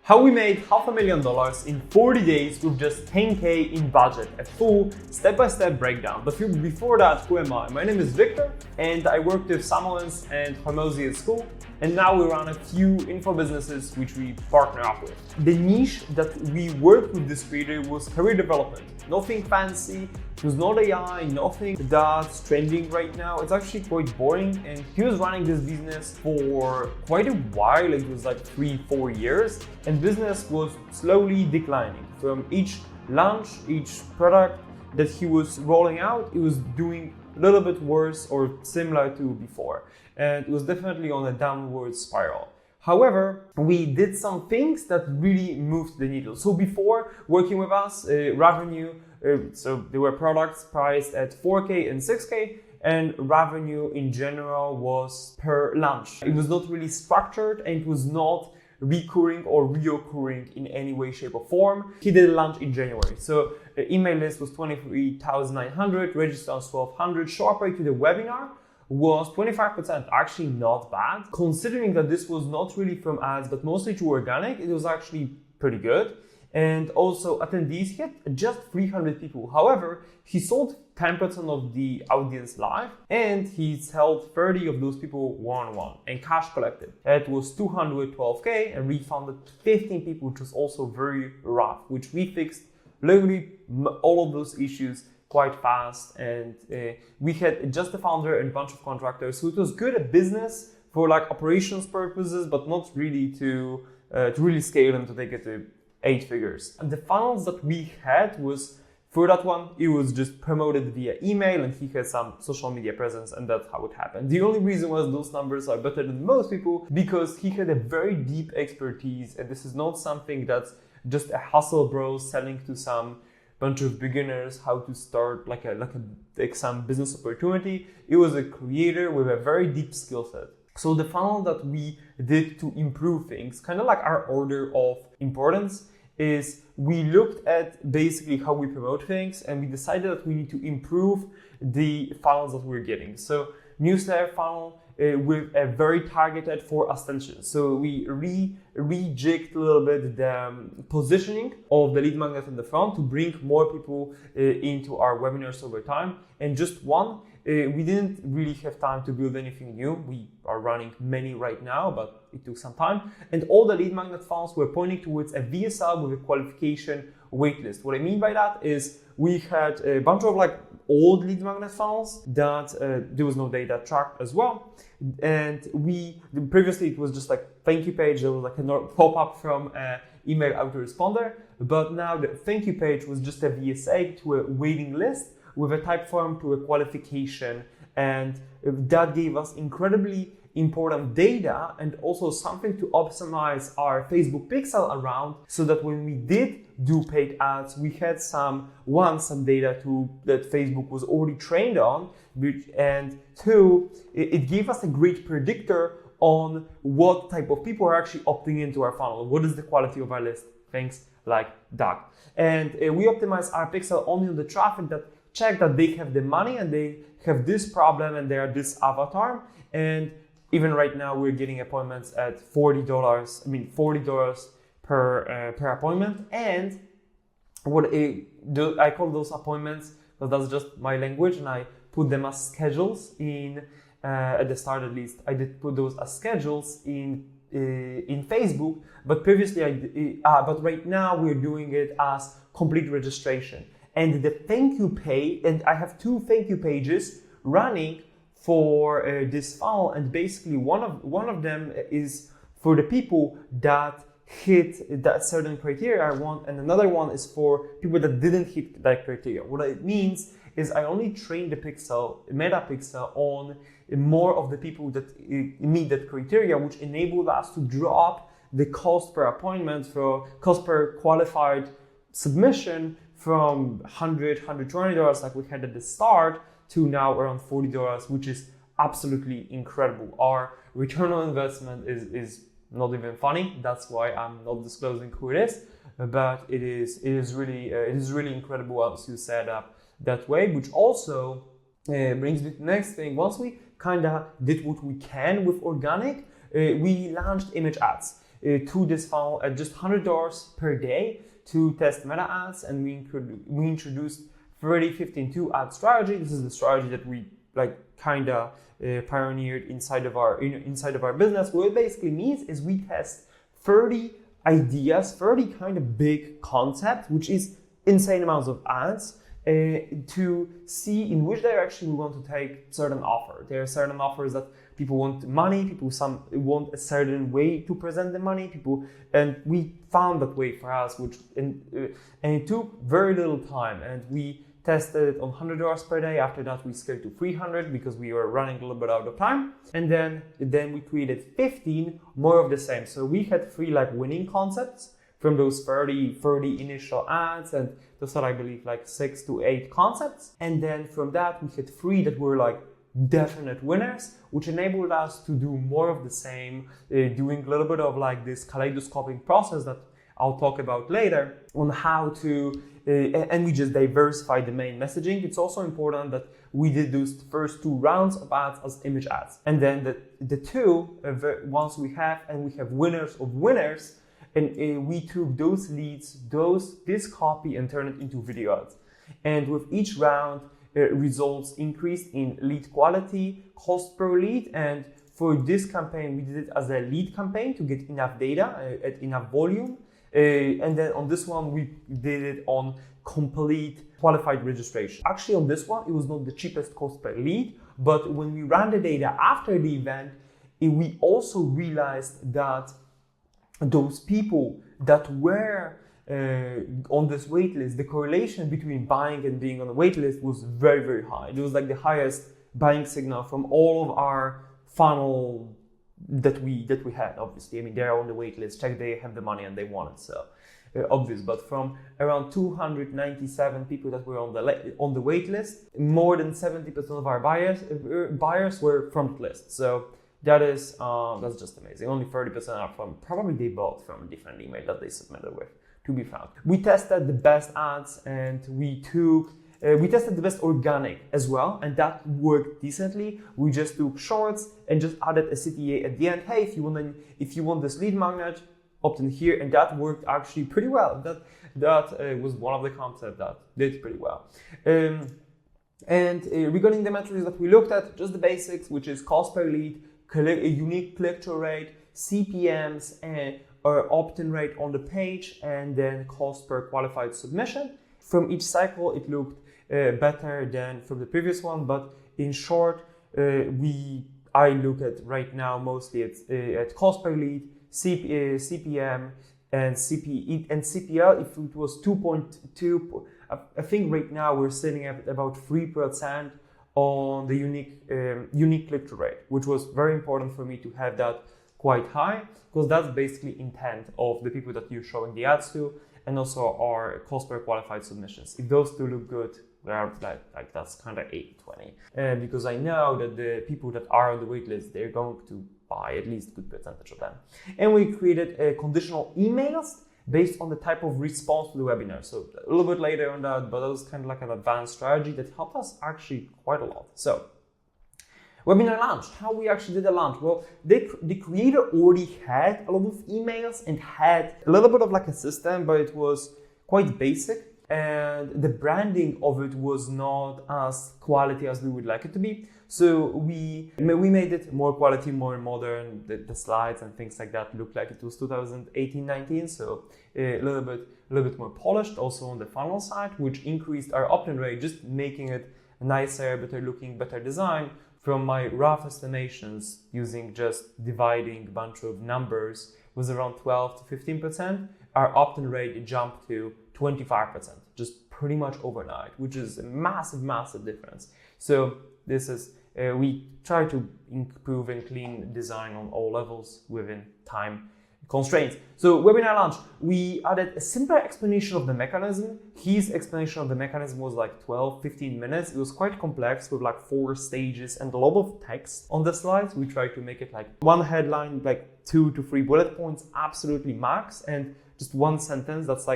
How we made $500,000 in 40 days with just $10K in budget, a full step-by-step breakdown. But before that, who am I? My name is Victor and I worked with Samuels and Hormozi at Skool, and now we run a few info businesses which we partner up with. The niche that we worked with this creator was career development. Nothing fancy, it was not AI, nothing that's trending right now. It's actually quite boring, and he was running this business for quite a while. It was like 3-4 years, and business was slowly declining. From each launch, each product that he was rolling out, it was doing a little bit worse or similar to before, and it was definitely on a downward spiral. However, we did some things that really moved the needle. So before working with us, revenue, so there were products priced at 4K and 6K, and revenue in general was per launch. It was not really structured, and it was not recurring or reoccurring in any way, shape or form. He did a launch in January. So the email list was 23,900, register on 1,200, show up rate to the webinar was 25%, actually not bad. Considering that this was not really from ads, but mostly through organic, it was actually pretty good. And also attendees, he had just 300 people. However, he sold 10% of the audience live, and he sold 30 of those people one-on-one, and cash collected. It was 212K and refunded 15 people, which was also very rough, which we fixed literally all of those issues quite fast. And we had just the founder and a bunch of contractors, so it was good at business for like operations purposes, but not really to really scale them to take it to 8 figures. And the funnels that we had was, for that one, it was just promoted via email, and he had some social media presence, and that's how it happened. The only reason was those numbers are better than most people because he had a very deep expertise, and this is not something that's just a hustle bro selling to some bunch of beginners how to start like some business opportunity. It was a creator with a very deep skill set. So the funnel that we did to improve things, kind of like our order of importance, is we looked at basically how we promote things, and we decided that we need to improve the funnels that we're getting. So newsletter funnel with a very targeted for attention. So we rejigged a little bit the positioning of the lead magnet in the front to bring more people into our webinars over time. And just one, we didn't really have time to build anything new. We are running many right now, but it took some time. And all the lead magnet funnels were pointing towards a VSL with a qualification waitlist. What I mean by that is we had a bunch of like old lead magnet funnels that there was no data tracked as well. And previously it was just like thank you page. There was like a pop-up from email autoresponder, but now the thank you page was just a VSA to a waiting list with a type form to a qualification, and that gave us incredibly important data and also something to optimize our Facebook pixel around, so that when we did do paid ads, we had some data that Facebook was already trained on, and two, it gave us a great predictor on what type of people are actually opting into our funnel. What is the quality of our list? Things like that. And we optimize our pixel only on the traffic that check that they have the money and they have this problem and they are this avatar. And even right now we're getting appointments at $40 per appointment. And what I call those appointments, because that's just my language, and I put them as schedules in at the start. At least I did put those as schedules in Facebook, but previously but right now we're doing it as complete registration. And the thank you page, and I have 2 thank you pages running for this funnel, and basically one of them is for the people that hit that certain criteria I want, and another one is for people that didn't hit that criteria. What it means is I only train the meta pixel on more of the people that meet that criteria, which enabled us to drop the cost per appointment, for cost per qualified submission, from $120 like we had at the start to now around $40, which is absolutely incredible. Our return on investment is not even funny. That's why I'm not disclosing who it is, but it is really incredible as you set up that way. Which also brings me to the next thing. Once we kind of did what we can with organic, we launched image ads. to this funnel at just $100 per day to test meta ads, and we introduced 30-15-2 ad strategy. This is the strategy that we kind of pioneered inside of our business. What it basically means is we test 30 ideas, 30 kind of big concepts, which is insane amounts of ads, to see in which direction we want to take certain offers. There are certain offers that people want money, some want a certain way to present the money, and we found that way for us, and it took very little time, and we tested it on $100 per day. After that, we scaled to 300 because we were running a little bit out of time. And then we created 15 more of the same. So we had 3 winning concepts from those 30 initial ads, and those are, I believe, 6 to 8 concepts. And then from that, we had 3 that were definite winners, which enabled us to do more of the same, doing a little bit of this kaleidoscopic process that I'll talk about later on how to, and we just diversified the main messaging. It's also important that we did those first 2 rounds of ads as image ads. And then the 2, once we have winners of winners, and we took those leads, this copy, and turned it into video ads. And with each round, results increased in lead quality, cost per lead, and for this campaign, we did it as a lead campaign to get enough data at enough volume. And then on this one, we did it on complete qualified registration. Actually, on this one, it was not the cheapest cost per lead, but when we ran the data after the event, we also realized that those people that were on this waitlist, the correlation between buying and being on the waitlist was very, very high. It was the highest buying signal from all of our funnel that we had. Obviously, I mean, they're on the waitlist, check they have the money and they want it, so obvious. But from around 297 people that were on the waitlist, more than 70% of our buyers were from the list. So that's just amazing. Only 30% are from, probably they bought from a different email that they submitted with to be found. We tested the best ads, and we tested the best organic as well, and that worked decently. We just took shorts and just added a CTA at the end. Hey, if you want this lead magnet, opt in here, and that worked actually pretty well. That was one of the concepts that did pretty well. And regarding the metrics that we looked at, just the basics, which is cost per lead, unique click-through rate, CPMs, and opt-in rate on the page, and then cost per qualified submission. From each cycle, it looked better than from the previous one, but in short, I look at right now mostly at cost per lead, CPM, and CPL. If it was 2.2, I think right now we're sitting at about 3% on the unique click-through rate, which was very important for me to have that quite high, because that's basically intent of the people that you're showing the ads to, and also our cost per qualified submissions. If those two look good, we're that's kind of 80-20. Because I know that the people that are on the waitlist, they're going to buy at least a good percentage of them. And we created conditional emails based on the type of response to the webinar. So a little bit later on that, but that was kind of an advanced strategy that helped us actually quite a lot. So webinar launch, how we actually did the launch. Well, the creator already had a lot of emails and had a little bit of a system, but it was quite basic. And the branding of it was not as quality as we would like it to be. So we made it more quality, more modern. The slides and things like that looked like it was 2018-19. So a little bit more polished also on the funnel side, which increased our opt-in rate, just making it nicer, better looking, better design. From my rough estimations, using just dividing a bunch of numbers, was around 12 to 15%. Our opt-in rate jumped to 25%, just pretty much overnight, which is a massive, massive difference. So this is, we try to improve and clean design on all levels within time constraints. So webinar launch, we added a simple explanation of the mechanism. His explanation of the mechanism was 12-15 minutes. It was quite complex with 4 stages and a lot of text on the slides. We tried to make it one headline, 2 to 3 bullet points, absolutely max, and just one sentence that's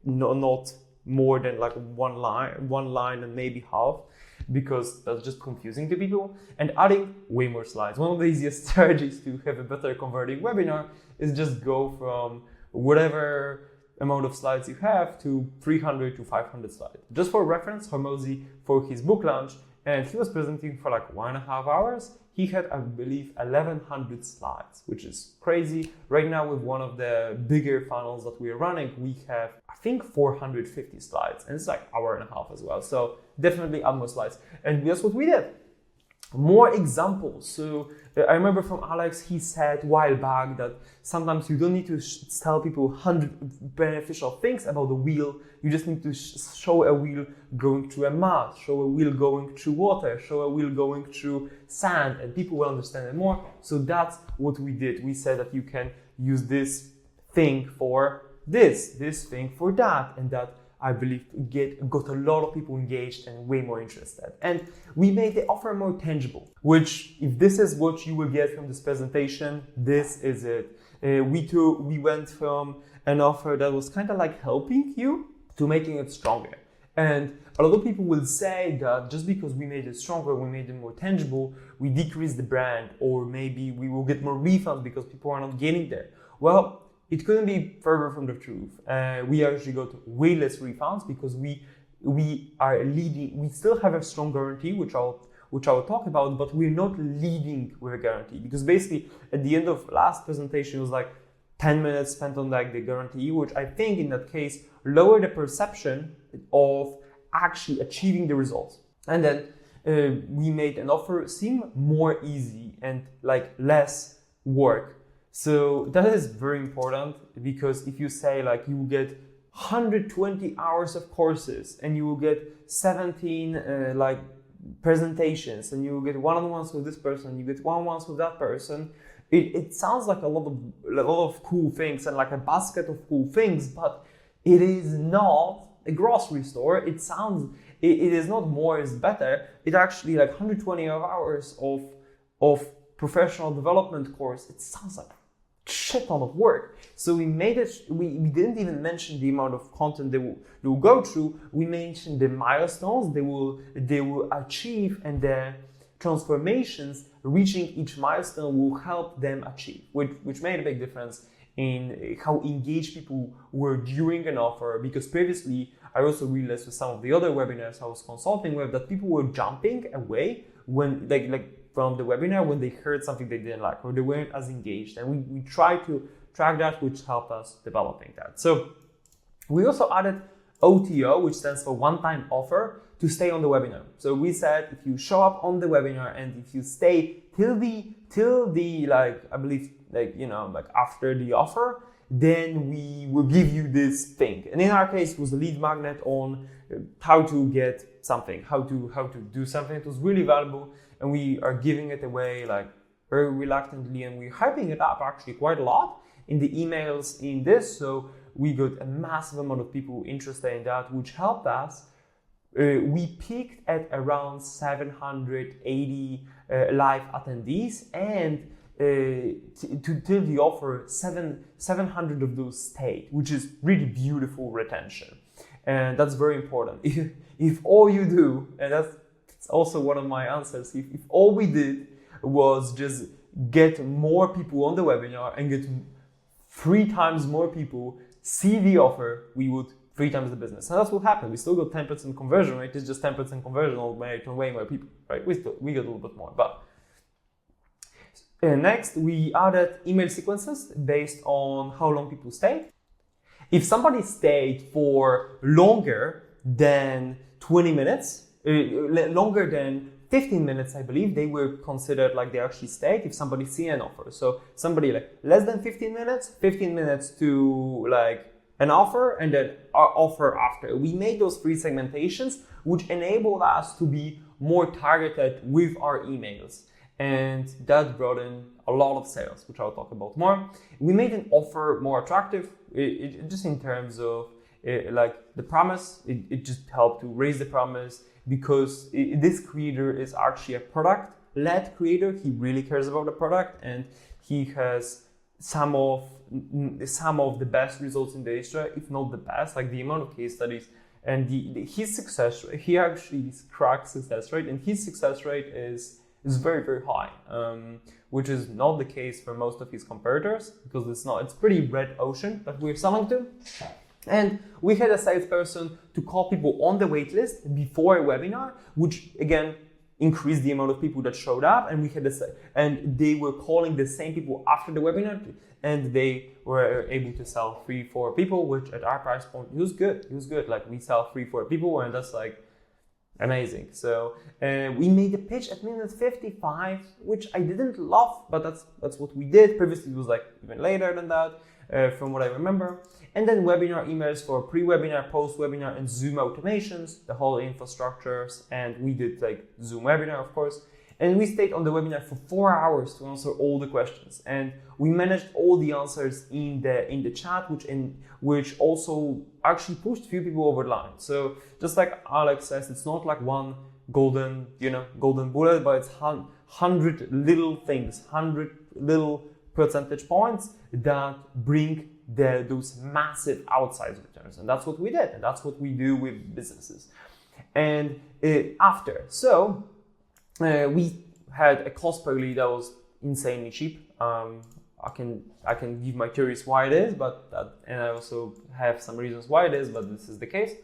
not more than one line and maybe half, because that's just confusing to people, and adding way more slides. One of the easiest strategies to have a better converting webinar is just go from whatever amount of slides you have to 300 to 500 slides. Just for reference, Hormozi, for his book launch, and he was presenting for like 1.5 hours. He had, I believe, 1,100 slides, which is crazy. Right now, with one of the bigger funnels that we're running, we have, I think, 450 slides, and it's like 1.5 hours as well. So definitely add more slides. And that's what we did. More examples. So I remember from Alex, he said a while back that sometimes you don't need to tell people 100 beneficial things about the wheel. You just need to show a wheel going through a mud, show a wheel going through water, show a wheel going through sand, and people will understand it more. So that's what we did. We said that you can use this thing for this thing for that, and that, I believe, got a lot of people engaged and way more interested. And we made the offer more tangible, which, if this is what you will get from this presentation, this is it. We went from an offer that was kind of like helping you to making it stronger. And a lot of people will say that just because we made it stronger, we made it more tangible, we decreased the brand, or maybe we will get more refunds because people are not getting there. Well, it couldn't be further from the truth. We actually got way less refunds because we are leading. We still have a strong guarantee, which I will talk about, but we're not leading with a guarantee, because basically at the end of last presentation it was like 10 minutes spent on like the guarantee, which I think in that case lowered the perception of actually achieving the results. And then we made an offer seem more easy and like less work. So that is very important, because if you say like you will get 120 hours of courses and you will get 17 like presentations, and you will get one-on-ones with this person, you get one-on-ones with that person, it sounds like a lot of cool things and like a basket of cool things, but it is not a grocery store. It is not more is better. It actually, like 120 hours of professional development course, it sounds like shit ton of work. So we made it, we didn't even mention the amount of content they will go through. We mentioned the milestones they will achieve, and the transformations reaching each milestone will help them achieve, which made a big difference in how engaged people were during an offer. Because previously I also realized with some of the other webinars I was consulting with that people were jumping away when like from the webinar when they heard something they didn't like, or they weren't as engaged. And we try to track that, which helped us developing that. So we also added OTO, which stands for one-time offer, to stay on the webinar. So we said if you show up on the webinar and if you stay till the like, I believe, like, you know, like after the offer, then we will give you this thing. And in our case, it was a lead magnet on how to get something, how to do something. It was really valuable, and we are giving it away like very reluctantly, and we're hyping it up actually quite a lot in the emails in this. So we got a massive amount of people interested in that, which helped us. We peaked at around 780 live attendees, and till the offer, 700 of those stayed, which is really beautiful retention. And that's very important. If all you do, and that's also one of my answers, if all we did was just get more people on the webinar and get 3 times more people see the offer, we would 3 times the business. And that's what happened. We still got 10% conversion rate. It's just 10% conversion rate on way more people, right? We got a little bit more. But next, we added email sequences based on how long people stayed. If somebody stayed for longer than 20 minutes, longer than 15 minutes, I believe, they were considered like they actually stayed if somebody see an offer. So somebody like less than 15 minutes to like an offer, and then our offer after. We made those 3 segmentations, which enabled us to be more targeted with our emails. And that brought in a lot of sales, which I'll talk about more. We made an offer more attractive, just in terms of like the promise. It just helped to raise the promise, because this creator is actually a product-led creator. He really cares about the product, and he has some of the best results in the industry, if not the best. Like the amount of case studies and his success rate. He actually cracked success rate, and his success rate is very, very high. which is not the case for most of his competitors, because it's pretty red ocean that we're selling to. And we had a salesperson to call people on the waitlist before a webinar, which again increased the amount of people that showed up, and they were calling the same people after the webinar, and they were able to sell 3-4 people, which at our price point, it was good. Like, we sell 3-4 people, and that's like amazing. So we made the pitch at minute 55, which I didn't love, but that's what we did. Previously it was like even later than that, from what I remember. And then webinar emails for pre-webinar, post-webinar, and Zoom automations, the whole infrastructures. And we did like Zoom webinar, of course. And we stayed on the webinar for 4 hours to answer all the questions. And we managed all the answers in the chat, which also actually pushed few people over the line. So just like Alex says, it's not like one golden bullet, but it's 100 little things, 100 little percentage points that bring those massive outsized returns. And that's what we did. And that's what we do with businesses. And we had a cost per lead that was insanely cheap. I can give my theories why it is, and I also have some reasons why it is, but this is the case.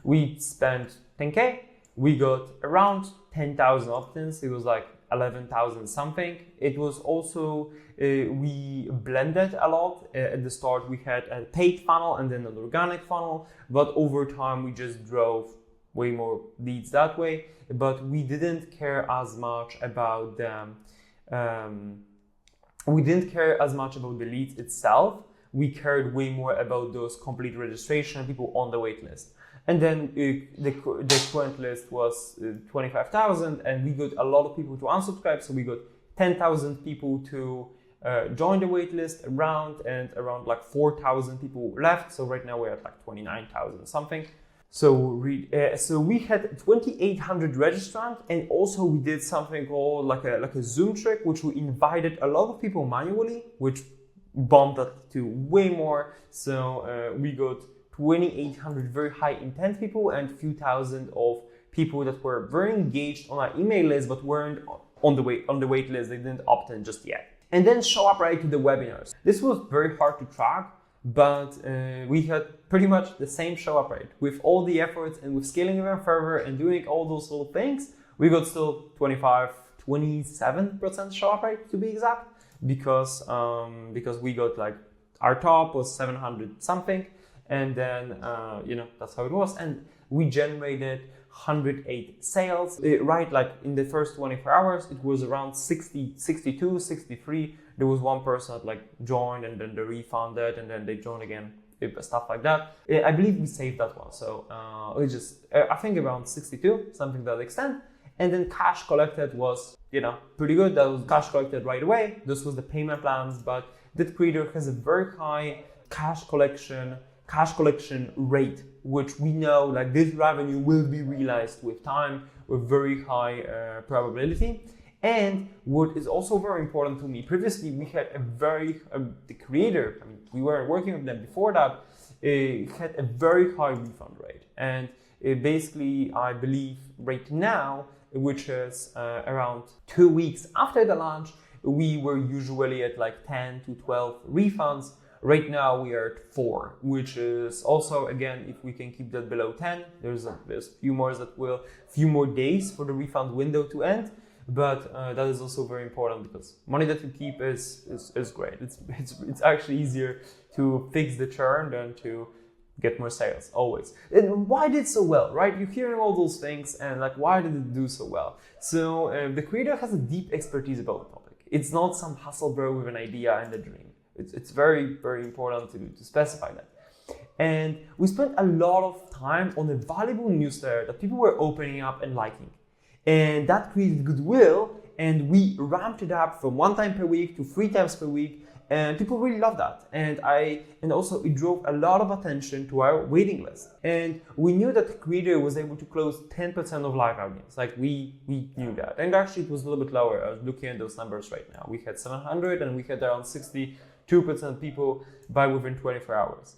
We spent 10K. We got around 10,000 opt-ins. It was like 11,000 something. It was also, we blended a lot. At the start, we had a paid funnel and then an organic funnel, but over time, we just drove way more leads that way. But we didn't care as much about the leads itself. We cared way more about those complete registration people on the wait list. And then the current list was 25,000, and we got a lot of people to unsubscribe. So we got 10,000 people to join the wait list and around like 4,000 people left. So right now we're at like 29,000 something. So we had 2,800 registrants, and also we did something called like a Zoom trick, which we invited a lot of people manually, which bumped that to way more. So we got 2,800 very high intent people and a few thousand of people that were very engaged on our email list but weren't on the wait list. They didn't opt in just yet. And then show up right to the webinars. This was very hard to track, but we had pretty much the same show up rate. With all the efforts and with scaling even further and doing all those little things, we got still 27% show up rate to be exact, because we got like our top was 700 something, and then that's how it was. And we generated 108 sales, right? Like in the first 24 hours, it was around 60, 62, 63. There was one person that like joined and then they refunded and then they joined again, stuff like that. I believe we saved that one. So I think around 62, something to that extent. And then cash collected was, pretty good. That was cash collected right away. This was the payment plans, but that creator has a very high cash collection rate, which we know like this revenue will be realized with time with very high probability. And what is also very important to me, previously we had the creator, we were working with them before that, had a very high refund rate. And basically, I believe right now, which is around 2 weeks after the launch, we were usually at like 10 to 12 refunds. Right now we are at 4, which is also, again, if we can keep that below 10, there's few more days for the refund window to end. But that is also very important because money that you keep is great. It's actually easier to fix the churn than to get more sales, always. And why did it so well, right? You're hearing all those things and like, why did it do so well? So the creator has a deep expertise about the topic. It's not some hustle bro with an idea and a dream. It's very, very important to specify that. And we spent a lot of time on a valuable newsletter that people were opening up and liking. And that created goodwill, and we ramped it up from 1 time per week to 3 times per week, and people really loved that. And also it drove a lot of attention to our waiting list. And we knew that the creator was able to close 10% of live audience. Like we knew that. And actually it was a little bit lower. I was looking at those numbers right now. We had 700 and we had around 62% people buy within 24 hours.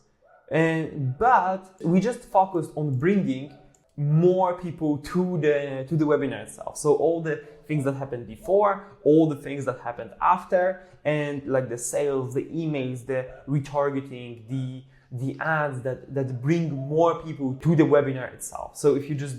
But we just focused on bringing more people to the webinar itself. So all the things that happened before, all the things that happened after, and like the sales, the emails, the retargeting, the ads that bring more people to the webinar itself. So if you just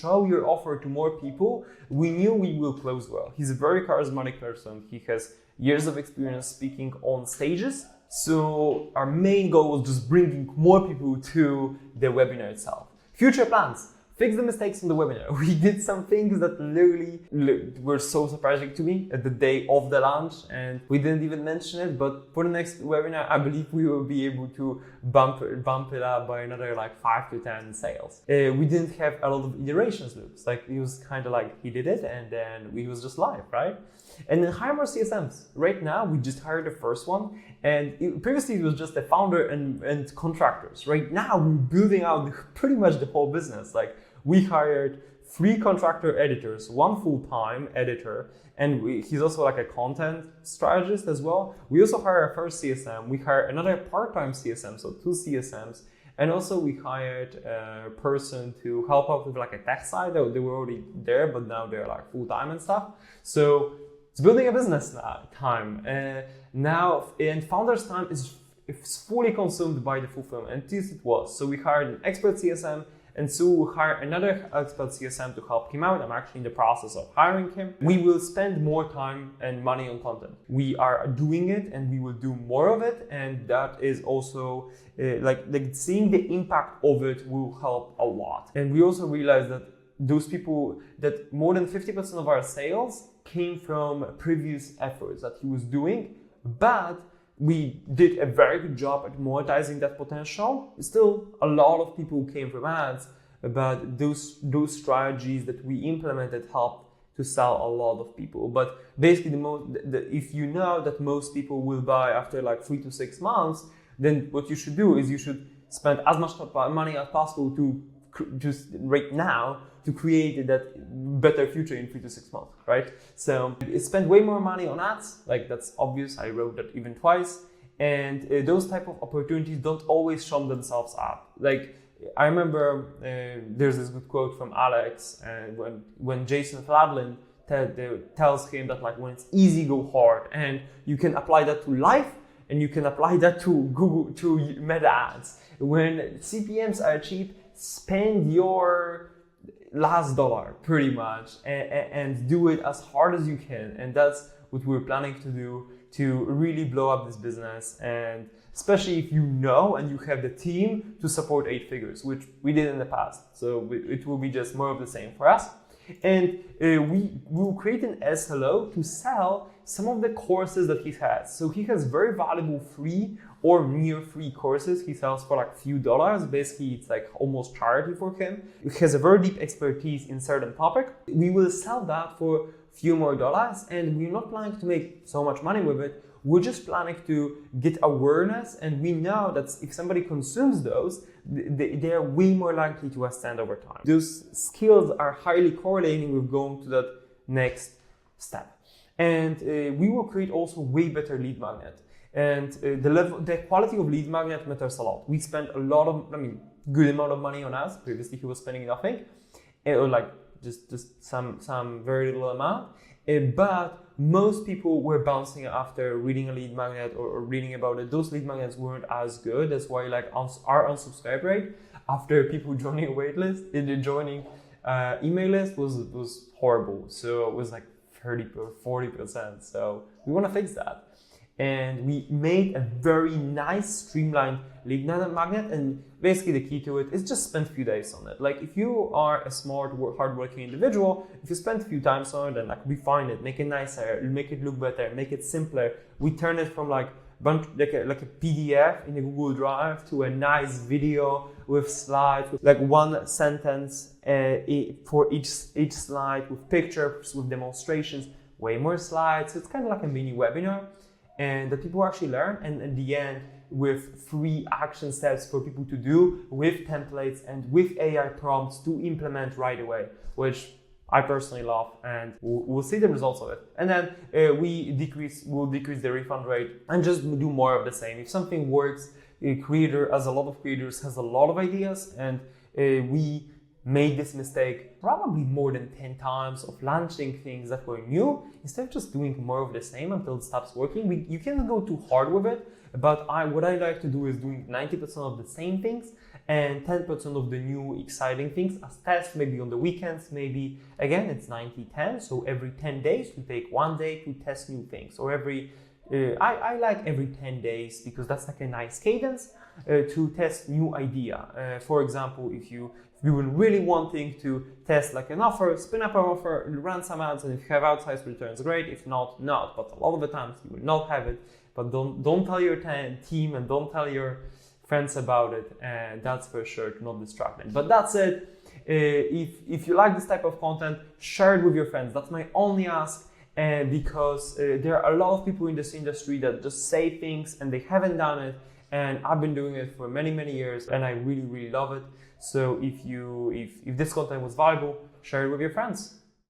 show your offer to more people, we knew we will close well. He's a very charismatic person. He has years of experience speaking on stages. So our main goal was just bringing more people to the webinar itself. Future plans. Fix the mistakes in the webinar. We did some things that literally were so surprising to me at the day of the launch, and we didn't even mention it, but for the next webinar, I believe we will be able to bump it up by another like 5 to 10 sales. We didn't have a lot of iterations loops. Like it was kind of like he did it and then we was just live, right? And then hire more CSMs. Right now, we just hired the first one, and previously it was just the founder and contractors. Right now, we're building out pretty much the whole business. Like we hired 3 contractor editors, 1 full-time editor, and he's also like a content strategist as well. We also hired our first CSM. We hired another part-time CSM, so 2 CSMs. And also we hired a person to help out with like a tech side. They were already there, but now they're like full-time and stuff. So it's building a business time. Now, and founder's time is fully consumed by the fulfillment, and this it was. So we hired an expert CSM, and so we'll hire another expert CSM to help him out. I'm actually in the process of hiring him. We will spend more time and money on content. We are doing it, and we will do more of it. And that is also like seeing the impact of it will help a lot. And we also realized that those people, that more than 50% of our sales came from previous efforts that he was doing, but we did a very good job at monetizing that potential. Still, a lot of people came from ads, but those strategies that we implemented helped to sell a lot of people. But basically, if you know that most people will buy after like 3 to 6 months, then what you should do is you should spend as much money as possible to just right now to create that better future in 3 to 6 months, right? So spend way more money on ads, like that's obvious. I wrote that even twice. And those type of opportunities don't always show themselves up. Like I remember there's this good quote from Alex when Jason Fladlin tells him that like when it's easy, go hard, and you can apply that to life and you can apply that to Google, to Meta ads. When CPMs are cheap, spend your last dollar pretty much and do it as hard as you can. And that's what we're planning to do to really blow up this business. And especially if you know and you have the team to support 8 figures, which we did in the past. So it will be just more of the same for us. And we will create an SLO to sell some of the courses that he has. So he has very valuable free or near free courses he sells for like few dollars. Basically, it's like almost charity for him. He has a very deep expertise in certain topic. We will sell that for few more dollars, and we're not planning to make so much money with it. We're just planning to get awareness, and we know that if somebody consumes those, they are way more likely to ascend over time. Those skills are highly correlating with going to that next step. And we will create also way better lead magnet. And the quality of lead magnet matters a lot. We spent a lot of, good amount of money on ads. Previously, he was spending nothing, or like just some very little amount. But most people were bouncing after reading a lead magnet or reading about it. Those lead magnets weren't as good. That's why like our unsubscribe rate after people joining a waitlist, joining email list was horrible. So it was like 30 or 40%. So we want to fix that. And we made a very nice streamlined lead magnet, and basically the key to it is just spend a few days on it. Like if you are a smart, hardworking individual, if you spend a few times on it and like refine it, make it nicer, make it look better, make it simpler, we turn it from like a PDF in a Google Drive to a nice video with slides, with like 1 sentence for each slide, with pictures, with demonstrations, way more slides. So it's kind of like a mini webinar. And that people actually learn, and in the end, with 3 action steps for people to do, with templates and with AI prompts to implement right away, which I personally love, and we'll see the results of it. And then we'll decrease the refund rate and just do more of the same. If something works, a lot of creators has a lot of ideas, and we made this mistake probably more than 10 times of launching things that were new instead of just doing more of the same until it stops working. You can't go too hard with it, but what I like to do is doing 90% of the same things and 10% of the new exciting things as tests, maybe on the weekends, maybe again it's 90-10, so every 10 days we take 1 day to test new things, or I like every 10 days because that's like a nice cadence to test new idea. For example, if you were really wanting to test like an offer, spin up an offer, run some ads, and if you have outsized returns, great. If not, not. But a lot of the times you will not have it. But don't tell your team and don't tell your friends about it. And that's for sure to not distract them. But that's it. If you like this type of content, share it with your friends. That's my only ask. Because there are a lot of people in this industry that just say things and they haven't done it, and I've been doing it for many years and I really love it. So if this content was valuable, share it with your friends.